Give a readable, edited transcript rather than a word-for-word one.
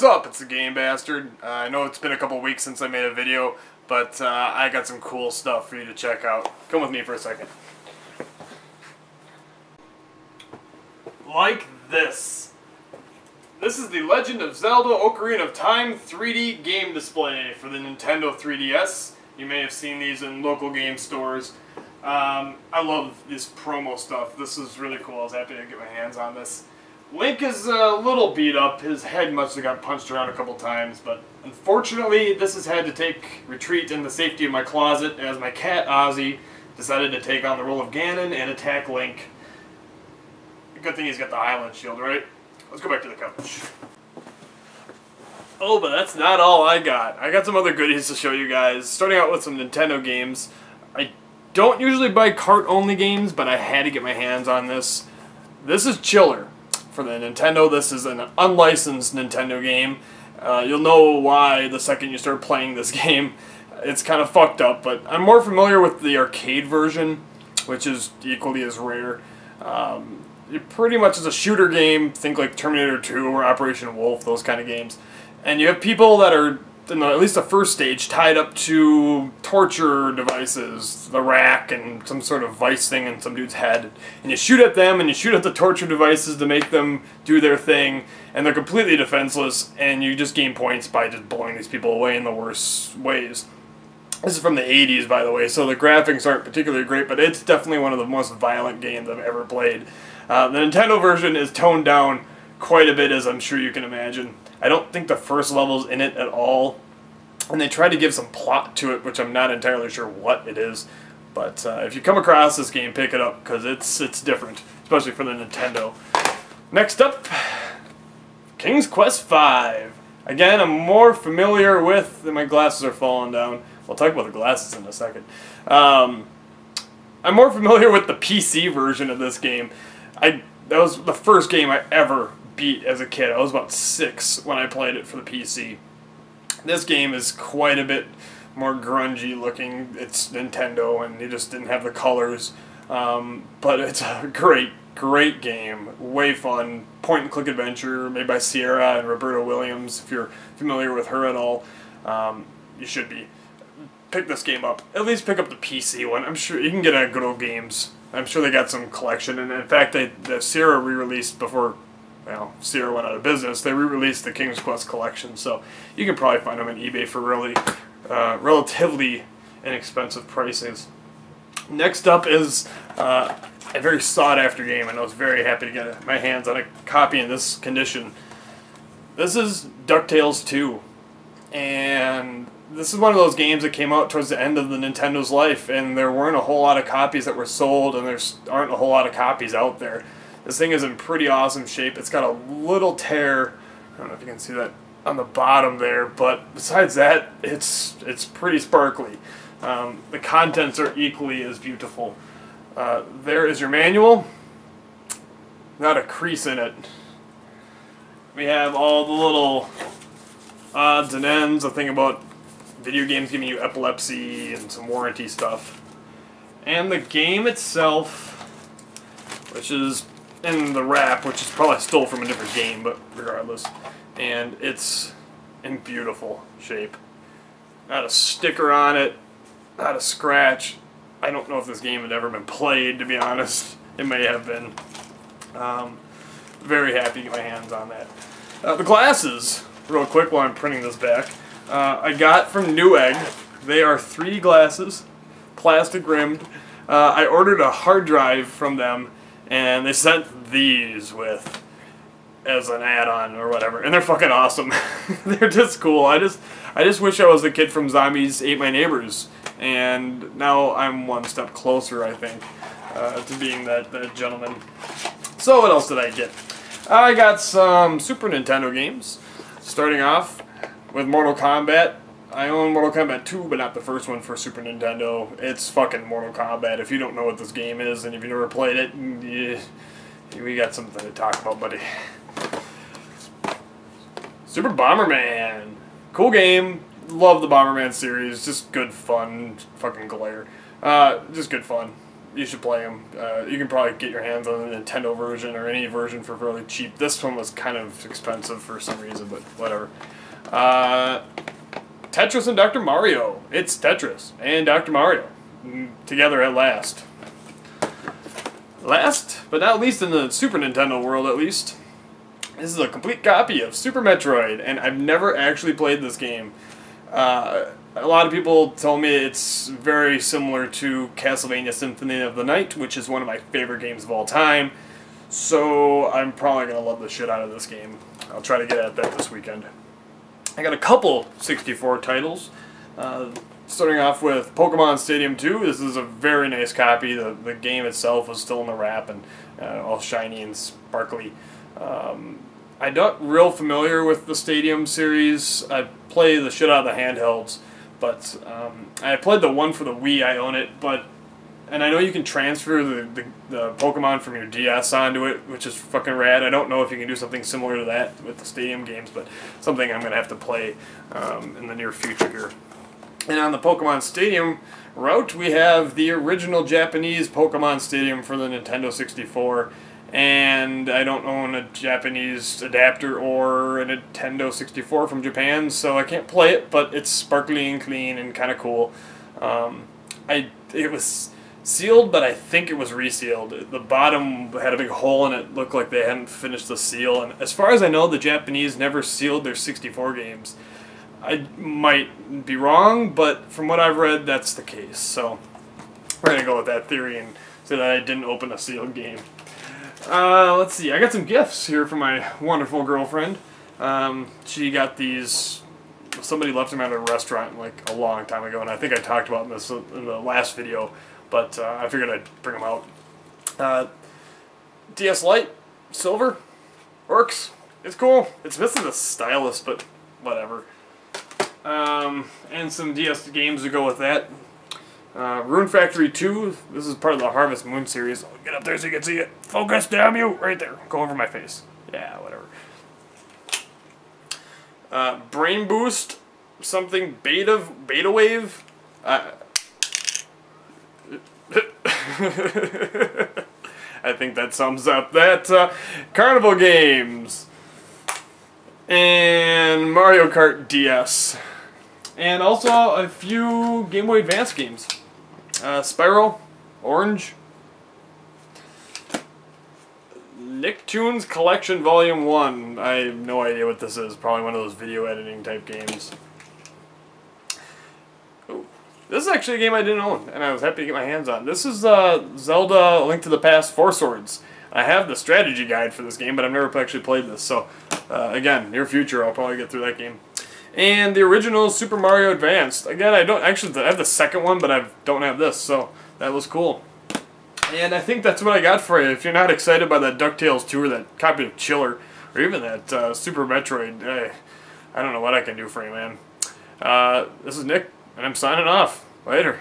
What's up? It's the Game Bastard. I know it's been a couple weeks since I made a video, but I got some cool stuff for you to check out. Come with me for a second. Like this. This is the Legend of Zelda Ocarina of Time 3D game display for the Nintendo 3DS. You may have seen these in local game stores. I love this promo stuff. This is really cool. I was happy to get my hands on this. Link is a little beat up. His head must have got punched around a couple times, but unfortunately this has had to take retreat in the safety of my closet as my cat Ozzy decided to take on the role of Ganon and attack Link. Good thing he's got the Highland shield, right? Let's go back to the couch. Oh, but that's not all I got. I got some other goodies to show you guys, starting out with some Nintendo games. I don't usually buy cart-only games, but I had to get my hands on this. This is Chiller. For the Nintendo, this is an unlicensed Nintendo game. You'll know why the second you start playing this game. It's kind of fucked up, but I'm more familiar with the arcade version, which is equally as rare. It pretty much is a shooter game, think like Terminator 2 or Operation Wolf, those kind of games. And you have people that are, in at least the first stage, tied up to torture devices, the rack and some sort of vice thing in some dude's head. And you shoot at them and you shoot at the torture devices to make them do their thing, and they're completely defenseless, and you just gain points by just blowing these people away in the worst ways. This is from the 80s, by the way, so the graphics aren't particularly great, but it's definitely one of the most violent games I've ever played. The Nintendo version is toned down quite a bit, as I'm sure you can imagine. I don't think the first level's in it at all, and they try to give some plot to it, which I'm not entirely sure what it is. But if you come across this game, pick it up, because it's different, especially for the Nintendo. Next up, King's Quest V. Again, I'm more familiar with... My glasses are falling down. We'll talk about the glasses in a second. I'm more familiar with the PC version of this game. That was the first game I ever beat as a kid. I was about 6 when I played it for the PC. This game is quite a bit more grungy looking. It's Nintendo and you just didn't have the colors. But it's a great game. Way fun. Point and click adventure made by Sierra and Roberta Williams. If you're familiar with her at all, you should be. Pick this game up. At least pick up the PC one. I'm sure you can get it at Good Old Games. I'm sure they got some collection. And in fact, the Sierra re-released before... Well, Sierra went out of business. They re-released the King's Quest collection, so you can probably find them on eBay for really relatively inexpensive prices. Next up is a very sought-after game, and I was very happy to get my hands on a copy in this condition. This is Ducktales 2, and this is one of those games that came out towards the end of the Nintendo's life, and there weren't a whole lot of copies that were sold, and there aren't a whole lot of copies out there. This thing is in pretty awesome shape. It's got a little tear, I don't know if you can see that on the bottom there, but besides that, it's pretty sparkly. The contents are equally as beautiful. There is your manual. Not a crease in it. We have all the little odds and ends, a thing about video games giving you epilepsy and some warranty stuff. And the game itself, which is in the wrap, which is probably stole from a different game, but regardless. And it's in beautiful shape. Not a sticker on it, not a scratch. I don't know if this game had ever been played, to be honest. It may have been. Very happy to get my hands on that. The glasses, real quick while I'm printing this back, I got from Newegg. They are 3D glasses, plastic rimmed. I ordered a hard drive from them, and they sent these with as an add-on or whatever, and they're fucking awesome. They're just cool. I just wish I was the kid from Zombies Ate My Neighbors, and now I'm one step closer, I think, to being that gentleman. So what else did I get? I got some Super Nintendo games, starting off with Mortal Kombat. I own Mortal Kombat 2, but not the first one for Super Nintendo. It's fucking Mortal Kombat. If you don't know what this game is, and if you've never played it, we got something to talk about, buddy. Super Bomberman. Cool game. Love the Bomberman series. Just good fun. Fucking glare. Just good fun. you should play them. You can probably get your hands on the Nintendo version or any version for fairly cheap. This one was kind of expensive for some reason, but whatever. Tetris and Dr. Mario. It's Tetris and Dr. Mario together at last. Last but not least, in the Super Nintendo world at least, this is a complete copy of Super Metroid, and I've never actually played this game. A lot of people tell me it's very similar to Castlevania Symphony of the Night, which is one of my favorite games of all time, so I'm probably going to love the shit out of this game. I'll try to get at that this weekend. I got a couple 64 titles. Starting off with Pokemon Stadium 2, this is a very nice copy. The game itself was still in the wrap and all shiny and sparkly. I'm not real familiar with the Stadium series. I play the shit out of the handhelds, but I played the one for the Wii. I own it, and I know you can transfer the Pokemon from your DS onto it, which is fucking rad. I don't know if you can do something similar to that with the Stadium games, but something I'm going to have to play in the near future here. And on the Pokemon Stadium route, we have the original Japanese Pokemon Stadium for the Nintendo 64, and I don't own a Japanese adapter or a Nintendo 64 from Japan, so I can't play it, but it's sparkly and clean and kind of cool. It was sealed, but I think it was resealed. The bottom had a big hole in it, looked like they hadn't finished the seal, and as far as I know, the Japanese never sealed their 64 games. I might be wrong, but from what I've read, that's the case. So we're going to go with that theory and say that I didn't open a sealed game. Let's see. I got some gifts here from my wonderful girlfriend. She got these. Somebody left them at a restaurant like a long time ago, and I think I talked about this in the last video, but I figured I'd bring them out. DS Lite, silver, works. It's cool. It's missing the stylus, but whatever. And some DS games to go with that. Rune Factory 2, this is part of the Harvest Moon series. I'll get up there so you can see it. Focus, damn you! Right there. Go over my face. Yeah, whatever. Brain Boost, something Beta Wave. I think that sums up that. Carnival Games. And Mario Kart DS. And also a few Game Boy Advance games. Spyro, Orange, Nicktoons Collection Volume 1. I have no idea what this is. Probably one of those video editing type games. Ooh. This is actually a game I didn't own, and I was happy to get my hands on. This is Zelda A Link to the Past 4 Swords. I have the strategy guide for this game, but I've never actually played this. So, again, near future, I'll probably get through that game. And the original Super Mario Advance. Again, I don't actually I have the second one, but I don't have this, so that was cool. And I think that's what I got for you. If you're not excited by that Ducktales 2 or that copy of Chiller, or even that Super Metroid, I don't know what I can do for you, man. This is Nick, and I'm signing off. Later.